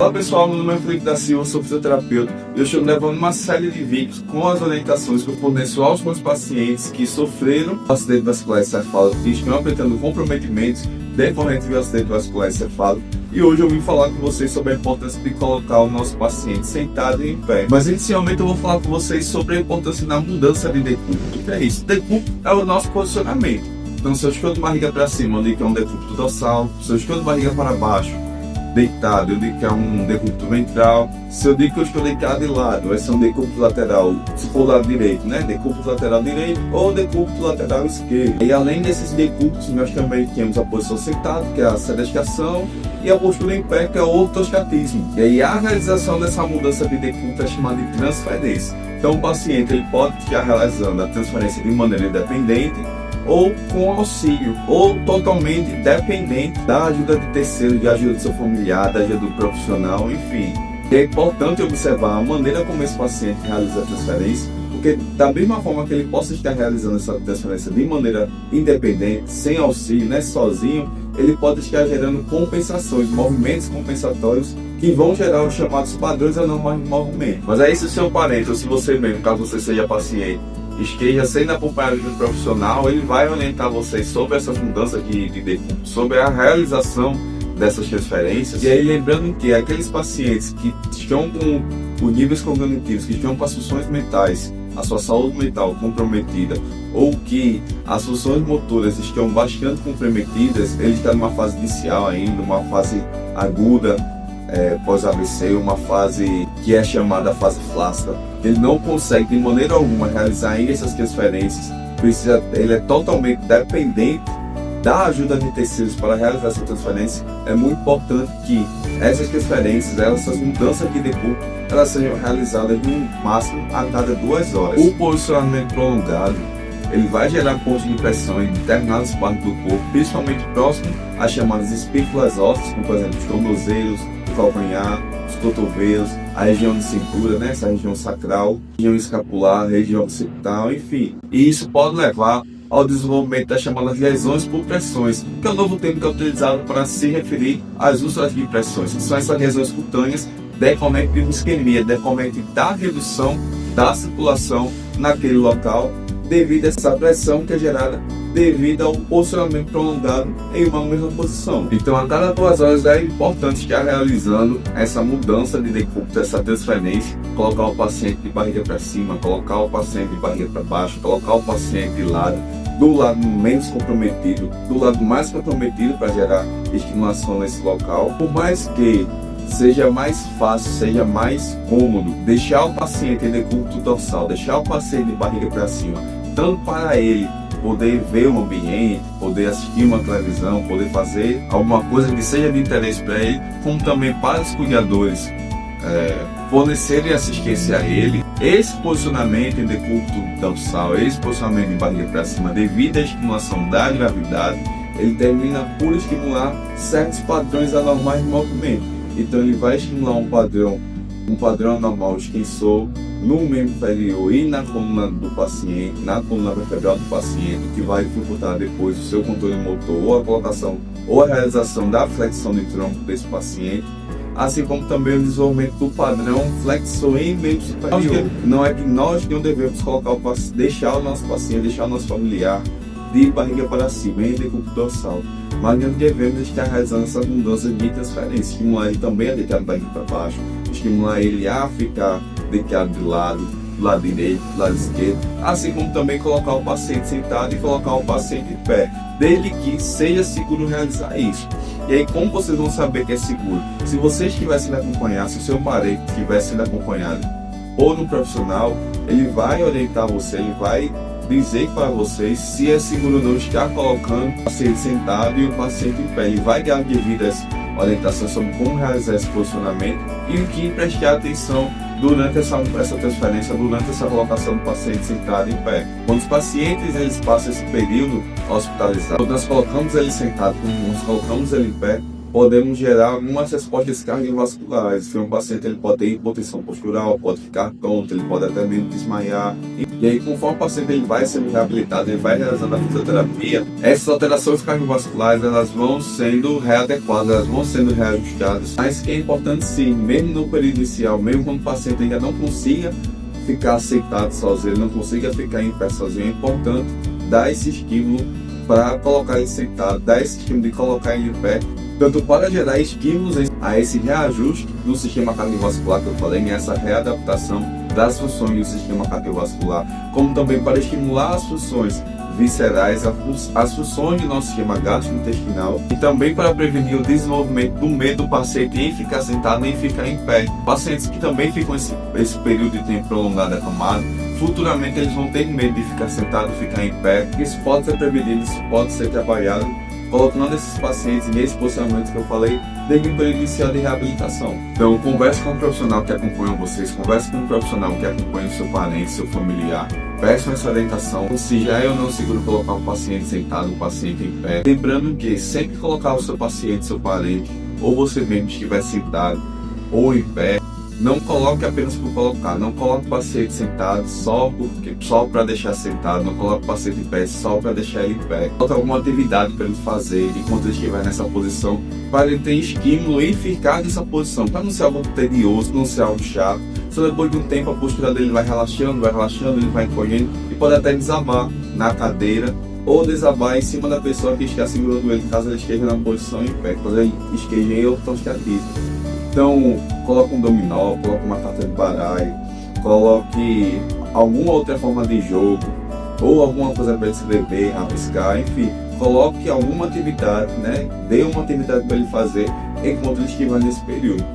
Fala pessoal, meu nome é Felipe da Silva, sou fisioterapeuta e eu estou levando uma série de vídeos com as orientações que eu forneço aos meus pacientes que sofreram acidente vascular encefálico e estão apresentando comprometimentos decorrentes do acidente vascular encefálico. E hoje eu vim falar com vocês sobre a importância de colocar o nosso paciente sentado e em pé. Mas inicialmente eu vou falar com vocês sobre a importância da mudança de decúbito. O que é isso? Decúbito é o nosso posicionamento. Então, se eu estou de barriga para cima, eu digo que é um decúbito dorsal. Se eu estou de barriga para baixo, deitado, eu digo que é um decúbito ventral. Se eu digo que eu estou deitado de lado, vai ser um decúbito lateral, se for o lado direito, né? Decúbito lateral direito ou decúbito lateral esquerdo. E além desses decúbitos, nós também temos a posição sentado, que é a sedestação, e a postura em pé, que é o ortoscatismo. E aí a realização dessa mudança de decúbito é chamada de transferência. Então o paciente ele pode estar realizando a transferência de maneira independente, ou com auxílio, ou totalmente dependente da ajuda de terceiro, de ajuda do seu familiar, da ajuda do profissional, enfim. E é importante observar a maneira como esse paciente realiza a transferência, porque da mesma forma que ele possa estar realizando essa transferência de maneira independente, sem auxílio, né, sozinho, ele pode estar gerando compensações, movimentos compensatórios, que vão gerar os chamados padrões anormais de movimento. Mas aí se o seu parente, ou se você mesmo, caso você seja paciente, esteja sendo acompanhado de um profissional, ele vai orientar vocês sobre essas mudanças de decúbito, sobre a realização dessas transferências. E aí lembrando que aqueles pacientes que estão com os níveis cognitivos, que estão com as funções mentais, a sua saúde mental comprometida, ou que as funções motoras estão bastante comprometidas, ele está numa fase inicial ainda, uma fase aguda, pós-AVC, uma fase que é chamada fase flácida. Ele não consegue de maneira alguma realizar ainda essas transferências, ele é totalmente dependente da ajuda de terceiros para realizar essa transferência. É muito importante que essas transferências, essas mudanças de decúbito, elas sejam realizadas no máximo a cada 2 horas. O posicionamento prolongado, ele vai gerar pontos de pressão em determinadas partes do corpo, principalmente próximo às chamadas espículas ósseas, como por exemplo os tornozelos, o calcanhar, os cotovelos, a região de cintura, né, essa região sacral, região escapular, região occipital, enfim. E isso pode levar ao desenvolvimento das chamadas lesões por pressões, que é o novo termo que é utilizado para se referir às úlceras de pressões, que são essas lesões cutâneas decorrentes de isquemia, decorrente da redução da circulação naquele local, devido a essa pressão que é gerada devido ao posicionamento prolongado em uma mesma posição. Então, a cada 2 horas é importante estar realizando essa mudança de decúbito, essa transferência, colocar o paciente de barriga para cima, colocar o paciente de barriga para baixo, colocar o paciente de lado, do lado menos comprometido, do lado mais comprometido para gerar estimulação nesse local. Por mais que seja mais fácil, seja mais cômodo deixar o paciente em decúbito dorsal, deixar o paciente de barriga para cima, tanto para ele poder ver o ambiente, poder assistir uma televisão, poder fazer alguma coisa que seja de interesse para ele, como também para os cuidadores fornecerem assistência a ele. Esse posicionamento em decúbito dorsal, esse posicionamento de barriga para cima, devido à estimulação da gravidade, ele termina por estimular certos padrões anormais de movimento. Então ele vai estimular um padrão anormal de extensor no membro inferior e na coluna do paciente, na coluna vertebral do paciente, que vai dificultar depois o seu controle motor ou a colocação ou a realização da flexão de tronco desse paciente, assim como também o desenvolvimento do padrão flexor em membro superior. Não é que nós não devemos deixar o nosso paciente, deixar o nosso familiar de barriga para cima em decúbito dorsal, mas nós devemos estar realizando essa mudança de transferência, estimular ele também a deitar de barriga para baixo, estimular ele a ficar deitado de lado, do lado direito, do lado esquerdo, assim como também colocar o paciente sentado e colocar o paciente em pé, desde que seja seguro realizar isso. E aí, como vocês vão saber que é seguro? Se você estiver sendo acompanhado, se o seu parente estiver sendo acompanhado ou no profissional, ele vai orientar você, ele vai dizer para vocês se é seguro ou não estar colocando o paciente sentado e o paciente em pé. Ele vai dar devidas orientações sobre como realizar esse posicionamento e o que prestar atenção durante essa transferência, durante essa colocação do paciente sentado em pé. Quando os pacientes eles passam esse período hospitalizado, nós colocamos ele sentado, nós colocamos ele em pé, podemos gerar algumas respostas cardiovasculares. Se um paciente ele pode ter hipotensão postural, pode ficar tonto, ele pode até mesmo desmaiar. E aí, conforme o paciente ele vai sendo reabilitado, ele vai realizando a fisioterapia, essas alterações cardiovasculares elas vão sendo readequadas, elas vão sendo reajustadas. Mas que é importante sim, mesmo no período inicial, mesmo quando o paciente ainda não consiga ficar sentado sozinho, ele não consiga ficar em pé sozinho, é importante dar esse estímulo para colocar ele sentado, dar esse estímulo de colocar ele em pé, tanto para gerar estímulos a esse reajuste do sistema cardiovascular que eu falei, nessa readaptação das funções do sistema cardiovascular, como também para estimular as funções viscerais, as funções do nosso sistema gastrointestinal e também para prevenir o desenvolvimento do medo do paciente em ficar sentado nem ficar em pé. Pacientes que também ficam esse período de tempo prolongado acamado, futuramente eles vão ter medo de ficar sentado, ficar em pé. Isso pode ser prevenido, isso pode ser trabalhado, colocando esses pacientes nesses posicionamentos que eu falei desde o período inicial de reabilitação. Então, converse com um profissional que acompanha vocês, converse com um profissional que acompanha o seu parente, seu familiar. Peçam essa orientação, se já é ou não seguro colocar o paciente sentado, o paciente em pé. Lembrando que sempre colocar o seu paciente, seu parente, ou você mesmo estiver sentado ou em pé, não coloque apenas por colocar, não coloque o paciente sentado só para deixar sentado, não coloque o paciente em pé só para deixar ele em pé. Coloque alguma atividade para ele fazer enquanto ele estiver nessa posição, para ele ter estímulo e ficar nessa posição, para não ser algo tedioso, não ser algo chato. Só depois de um tempo a postura dele vai relaxando, ele vai encolhendo e pode até desabar na cadeira ou desabar em cima da pessoa que está segurando ele, caso ele esteja na posição em pé, caso ele esteja em ortostatismo. Então, coloque um dominó, coloque uma carta de baralho, coloque alguma outra forma de jogo, ou alguma coisa para ele escrever, rabiscar, enfim, coloque alguma atividade, né? Dê uma atividade para ele fazer enquanto ele estiver nesse período.